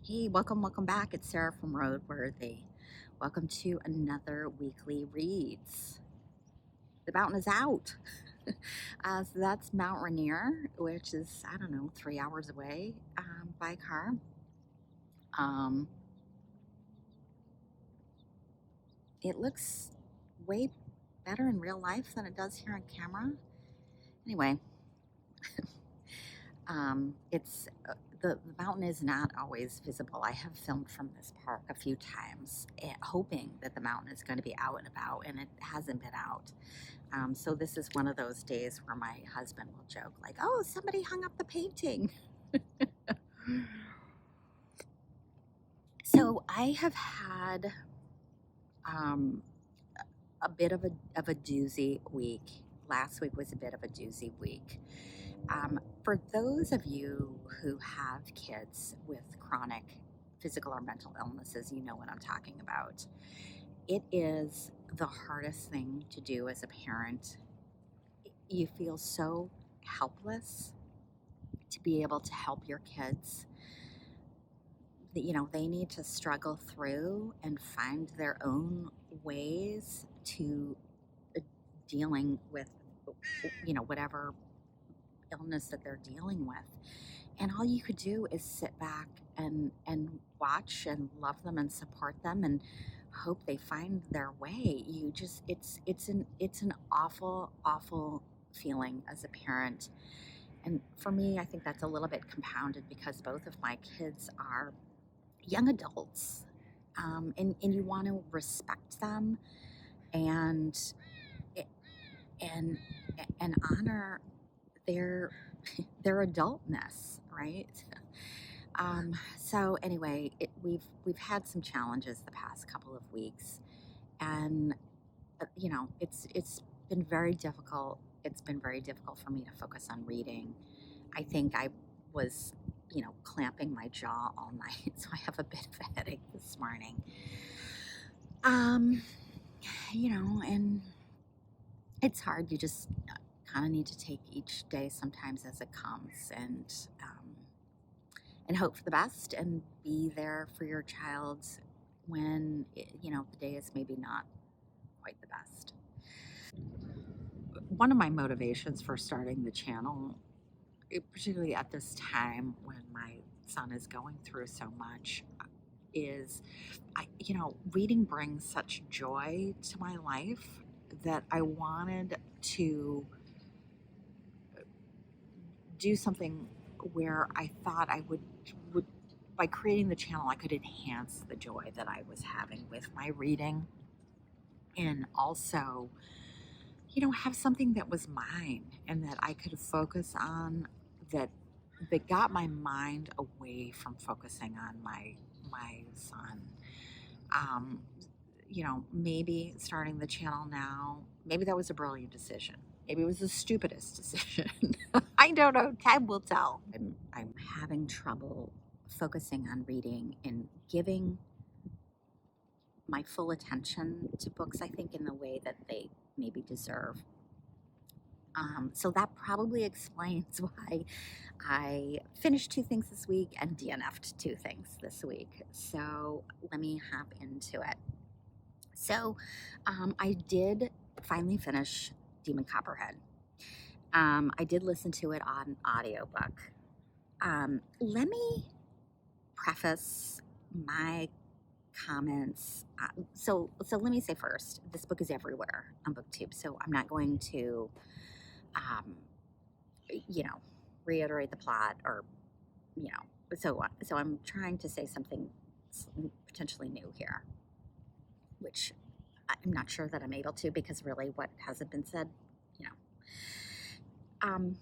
Hey, welcome back. It's Sarah from Roadworthy. Welcome to another weekly reads. The mountain is out. So that's Mount Rainier, which is, I don't know, 3 hours away by car. Um, it looks way better in real life than it does here on camera. Anyway, it's the mountain is not always visible. I have filmed from this park a few times, hoping that the mountain is going to be out and about, and it hasn't been out. So this is one of those days where my husband will joke like, "Oh, somebody hung up the painting." So I have had um, a bit of a doozy week. Last week was a bit of a doozy week. For those of you who have kids with chronic physical or mental illnesses, you know what I'm talking about. It is the hardest thing to do as a parent. You feel so helpless to be able to help your kids. They need to struggle through and find their own ways to dealing with, whatever illness that they're dealing with. And all you could do is sit back and watch and love them and support them and hope they find their way. It's an awful feeling as a parent. And for me, I think that's a little bit compounded because both of my kids are young adults, and you want to respect them and and and honor their their adultness, right? So anyway, we've had some challenges the past couple of weeks, and it's been very difficult. It's been very difficult for me to focus on reading. I think I was, clamping my jaw all night, so I have a bit of a headache this morning. Um, and it's hard. You just kind of need to take each day sometimes as it comes, and hope for the best and be there for your child when the day is maybe not quite the best. One of my motivations for starting the channel, particularly at this time when my son is going through so much, is reading brings such joy to my life that I wanted to do something where I thought I would by creating the channel I could enhance the joy that I was having with my reading, and also have something that was mine and that I could focus on, that got my mind away from focusing on my son. Um, maybe starting the channel now, maybe that was a brilliant decision. Maybe it was the stupidest decision. I don't know. Time will tell. I'm having trouble focusing on reading and giving my full attention to books, I think, in the way that they maybe deserve. So that probably explains why I finished 2 things this week and DNF'd 2 things this week. So let me hop into it. So I did finally finish Demon Copperhead. I did listen to it on audiobook. Let me preface my comments. So let me say first, this book is everywhere on BookTube, so I'm not going to, um, you know, reiterate the plot or, so I'm trying to say something potentially new here, which I'm not sure that I'm able to, because really what hasn't been said, you know.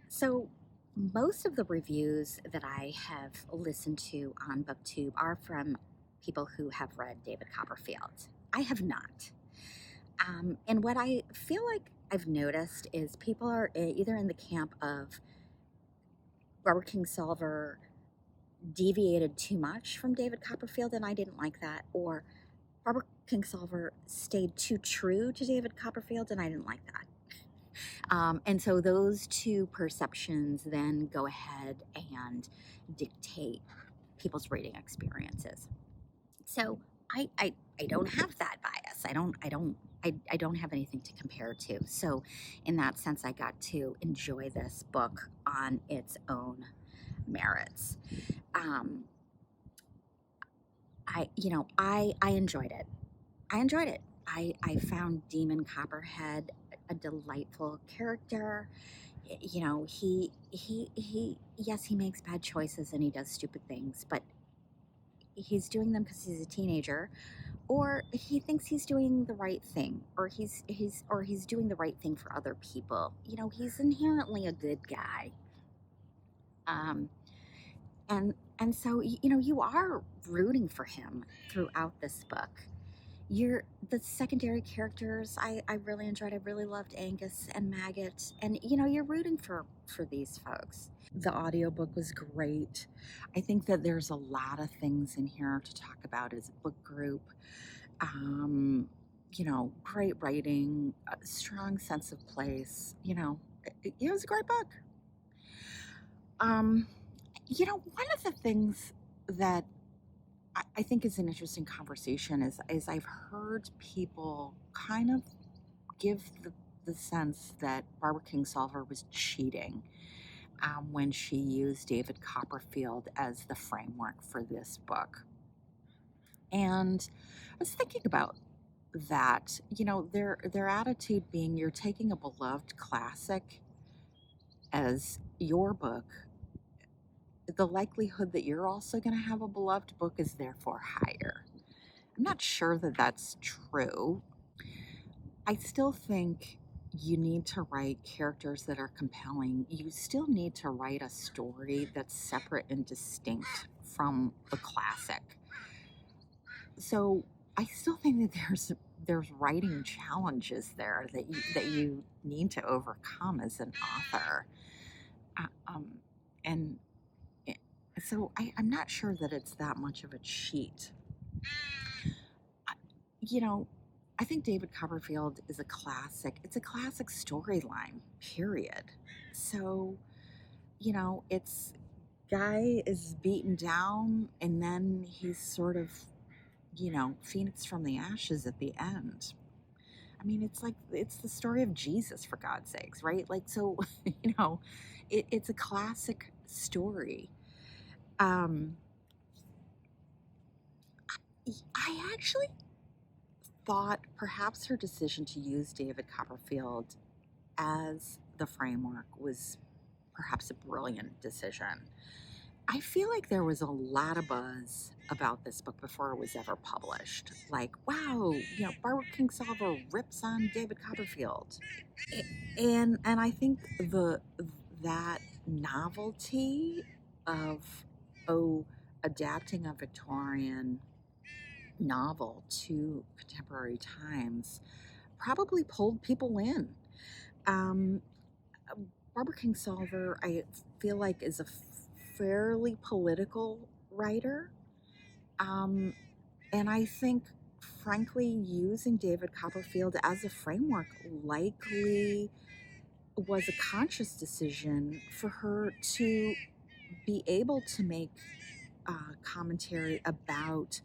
So most of the reviews that I have listened to on BookTube are from people who have read David Copperfield. I have not. And what I feel like I've noticed is people are either in the camp of Robert Kingsolver deviated too much from David Copperfield and I didn't like that, or Robert Kingsolver stayed too true to David Copperfield and I didn't like that. And so those two perceptions then go ahead and dictate people's reading experiences. So I don't have that bias. I don't have anything to compare to. So in that sense, I got to enjoy this book on its own merits. Um, I enjoyed it. I enjoyed it. I found Demon Copperhead a delightful character. He yes, he makes bad choices and he does stupid things, but he's doing them because he's a teenager, or he thinks he's doing the right thing, or he's doing the right thing for other people. He's inherently a good guy. Um, and so you are rooting for him throughout this book. The secondary characters I really enjoyed. I really loved Angus and Maggot, and you're rooting for these folks. The audiobook was great. I think that there's a lot of things in here to talk about as a book group. Great writing, a strong sense of place. It was a great book. One of the things that I think is an interesting conversation is I've heard people kind of give the sense that Barbara Kingsolver was cheating when she used David Copperfield as the framework for this book. And I was thinking about that, their attitude being, you're taking a beloved classic as your book. The likelihood that you're also going to have a beloved book is therefore higher. I'm not sure that that's true. I still think you need to write characters that are compelling. You still need to write a story that's separate and distinct from the classic. So I still think that there's writing challenges there that you need to overcome as an author. And so I'm not sure that it's that much of a cheat. I think David Copperfield is a classic. It's a classic storyline, period. So, it's guy is beaten down and then he's sort of, phoenix from the ashes at the end. I mean, it's the story of Jesus, for God's sakes, right? Like, so, it's a classic story. I actually thought perhaps her decision to use David Copperfield as the framework was perhaps a brilliant decision. I feel like there was a lot of buzz about this book before it was ever published. Like, wow, Barbara Kingsolver rips on David Copperfield. And I think that novelty of adapting a Victorian novel to contemporary times probably pulled people in. Barbara Kingsolver, I feel like, is a fairly political writer. And I think, frankly, using David Copperfield as a framework likely was a conscious decision for her to be able to make commentary about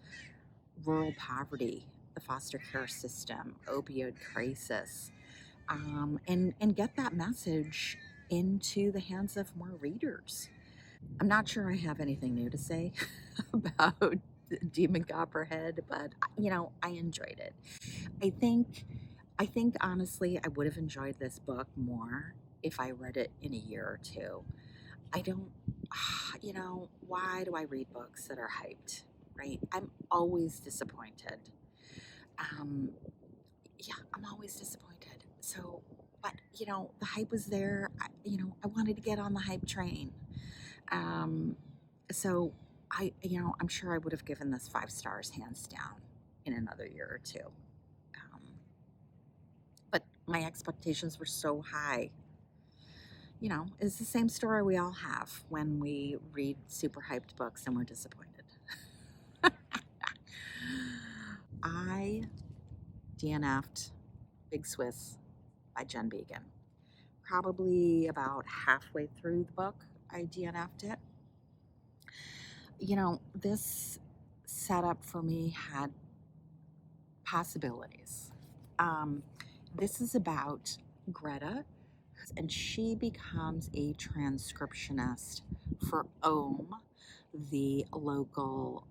rural poverty, the foster care system, opioid crisis, and get that message into the hands of more readers. I'm not sure I have anything new to say about Demon Copperhead, but I enjoyed it. I think honestly, I would have enjoyed this book more if I read it in a year or two. I don't, why do I read books that are hyped, right? I'm always disappointed. Yeah, I'm always disappointed. So, but the hype was there. I wanted to get on the hype train. So I'm sure I would have given this 5 stars hands down in another year or two. But my expectations were so high. It's the same story we all have when we read super hyped books and we're disappointed. I DNF'd Big Swiss by Jen Beagin. Probably about halfway through the book, I DNF'd it. This setup for me had possibilities. Um, this is about Greta, and she becomes a transcriptionist for Ohm, the local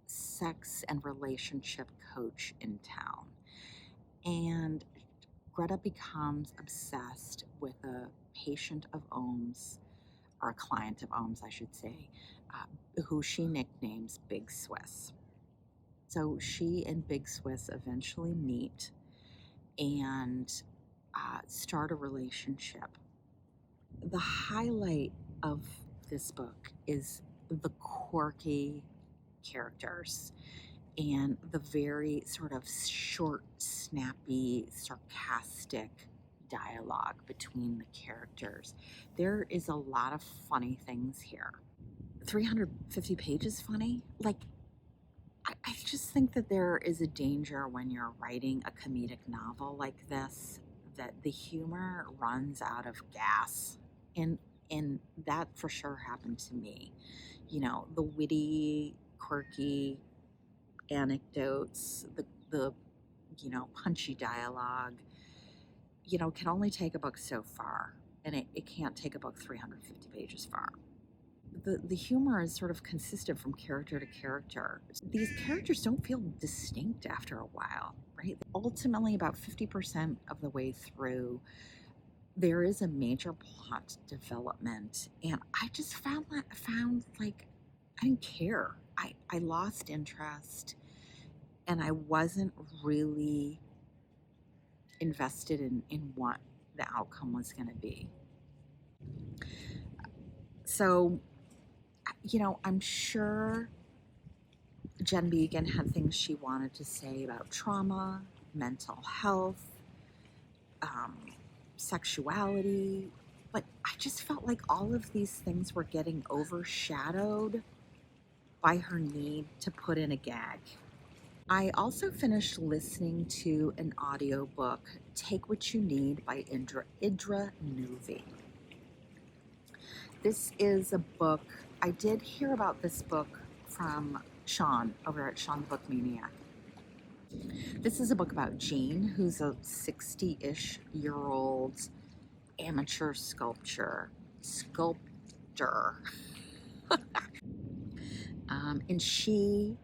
sex and relationship coach in town. And Greta becomes obsessed with a patient of Ohm's, or a client of Ohm's, I should say, who she nicknames Big Swiss. So she and Big Swiss eventually meet and start a relationship. The highlight of this book is the quirky characters and the very sort of short, snappy, sarcastic dialogue between the characters. There is a lot of funny things here. 350 pages funny? I just think that there is a danger when you're writing a comedic novel like this that the humor runs out of gas. And that for sure happened to me. The witty, quirky anecdotes, the punchy dialogue, can only take a book so far, and it can't take a book 350 pages far. The humor is sort of consistent from character to character. These characters don't feel distinct after a while, right? Ultimately, about 50% of the way through, there is a major plot development, and I just found like I didn't care. I lost interest, and I wasn't really invested in what the outcome was going to be. So, I'm sure Jen Beagin had things she wanted to say about trauma, mental health, sexuality, but I just felt like all of these things were getting overshadowed by her need to put in a gag. I also finished listening to an audiobook, Take What You Need by Idra Novey. This is a book, I did hear about this book from Sean over at Sean the Book Maniac. This is a book about Jean, who's a 60-ish-year-old amateur sculptor. And she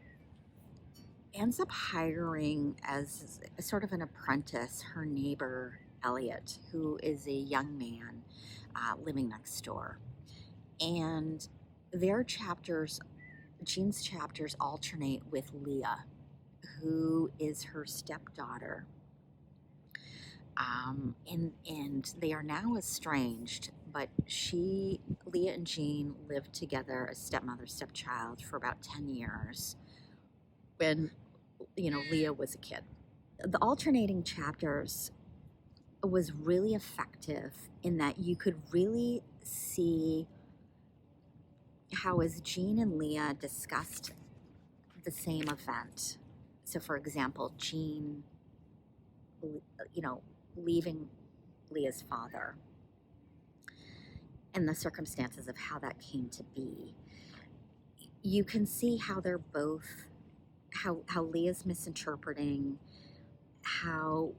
ends up hiring as a sort of an apprentice her neighbor, Elliot, who is a young man living next door. And Jean's chapters alternate with Leah, who is her stepdaughter. And they are now estranged, but Leah and Jean lived together as stepmother, stepchild for about 10 years when, Leah was a kid. The alternating chapters was really effective in that you could really see how as Jean and Leah discussed the same event. So, for example, Jean, leaving Leah's father and the circumstances of how that came to be. You can see how they're both, how Leah's misinterpreting, how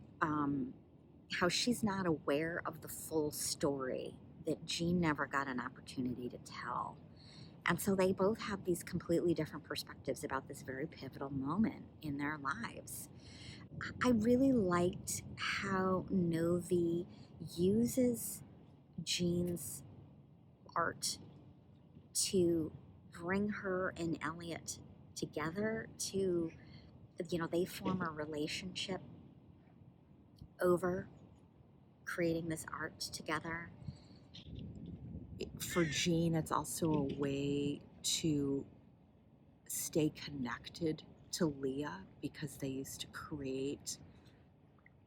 she's not aware of the full story that Jean never got an opportunity to tell. And so they both have these completely different perspectives about this very pivotal moment in their lives. I really liked how Novey uses Jean's art to bring her and Elliot together to, they form a relationship over creating this art together. For Jean, it's also a way to stay connected to Leah because they used to create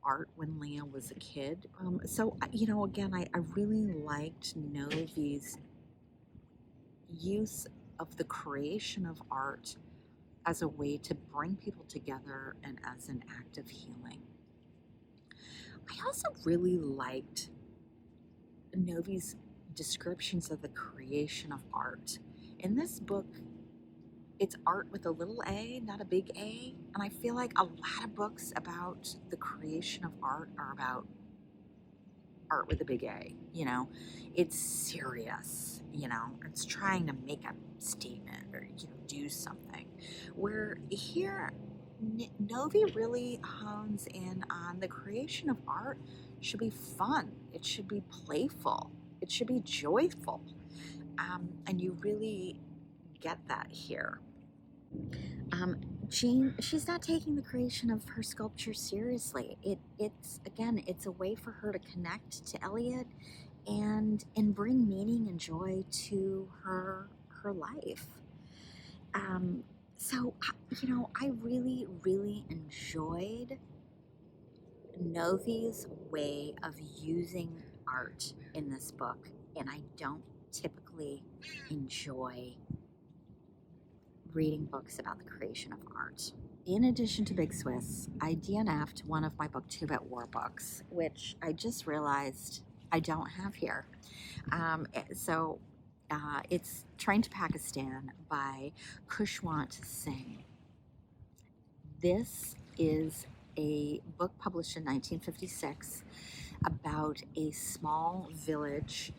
art when Leah was a kid. So, again, I really liked Novey's use of the creation of art as a way to bring people together and as an act of healing. I also really liked Novey's descriptions of the creation of art In this book, it's art with a little a, not a big A. And I feel like a lot of books about the creation of art are about art with a big A, it's serious, it's trying to make a statement or, do something. Where here, Novey really hones in on the creation of art should be fun, it should be playful, it should be joyful. And you really get that here. Jean, she's not taking the creation of her sculpture seriously. It's a way for her to connect to Elliot and bring meaning and joy to her life. So I really, really enjoyed Novey's way of using art in this book, and I don't typically enjoy reading books about the creation of art. In addition to Big Swiss, I DNF'd one of my Booktube at War books, which I just realized I don't have here. It's Train to Pakistan by Khushwant Singh. This is a book published in 1956 about a small village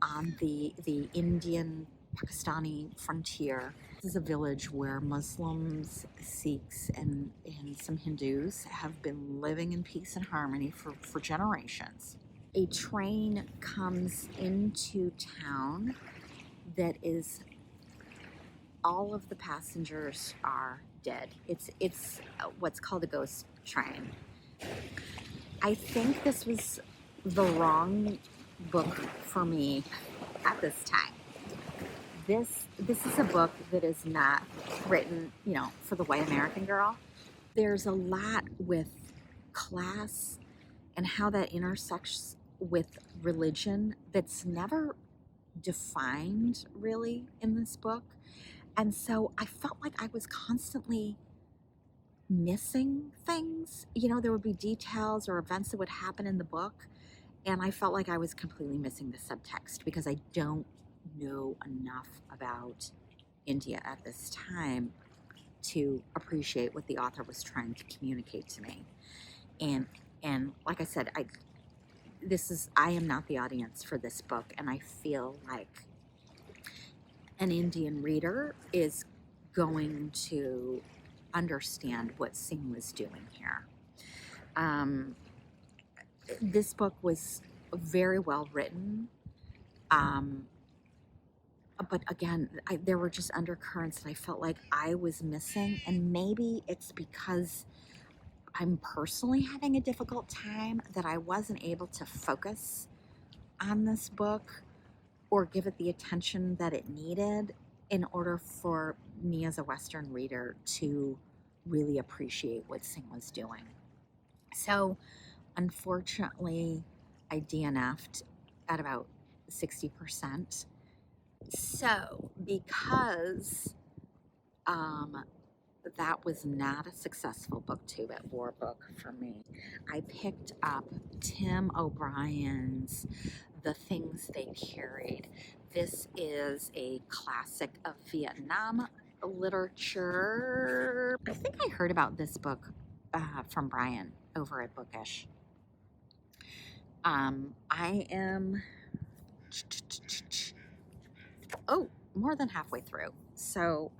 on the Indian Pakistani frontier. This is a village where Muslims, Sikhs, and some Hindus have been living in peace and harmony for generations. A train comes into town that is, all of the passengers are dead. It's what's called a ghost train. I think this was the wrong book for me at this time. This is a book that is not written, for the white American girl. There's a lot with class and how that intersects with religion that's never defined really in this book. And so I felt like I was constantly missing things. There would be details or events that would happen in the book, and I felt like I was completely missing the subtext because I don't know enough about India at this time to appreciate what the author was trying to communicate to me. And like I said, I am not the audience for this book, and I feel like an Indian reader is going to understand what Singh was doing here. This book was very well written, but again, there were just undercurrents that I felt like I was missing, and maybe it's because I'm personally having a difficult time that I wasn't able to focus on this book or give it the attention that it needed in order for me as a Western reader to really appreciate what Singh was doing. So unfortunately, I DNF'd at about 60%. So because that was not a successful Booktube at War book for me, I picked up Tim O'Brien's The Things They Carried. This is a classic of Vietnam literature. I think I heard about this book from Brian over at Bookish. I am more than halfway through, so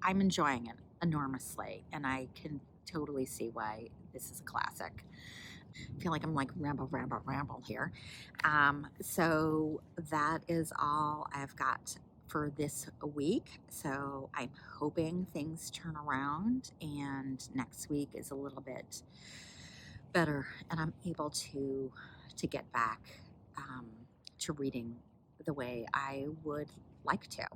I'm enjoying it enormously, and I can totally see why this is a classic. I feel like I'm like ramble here. So that is all I've got for this week. So I'm hoping things turn around and next week is a little bit better and I'm able to get back to reading the way I would like to.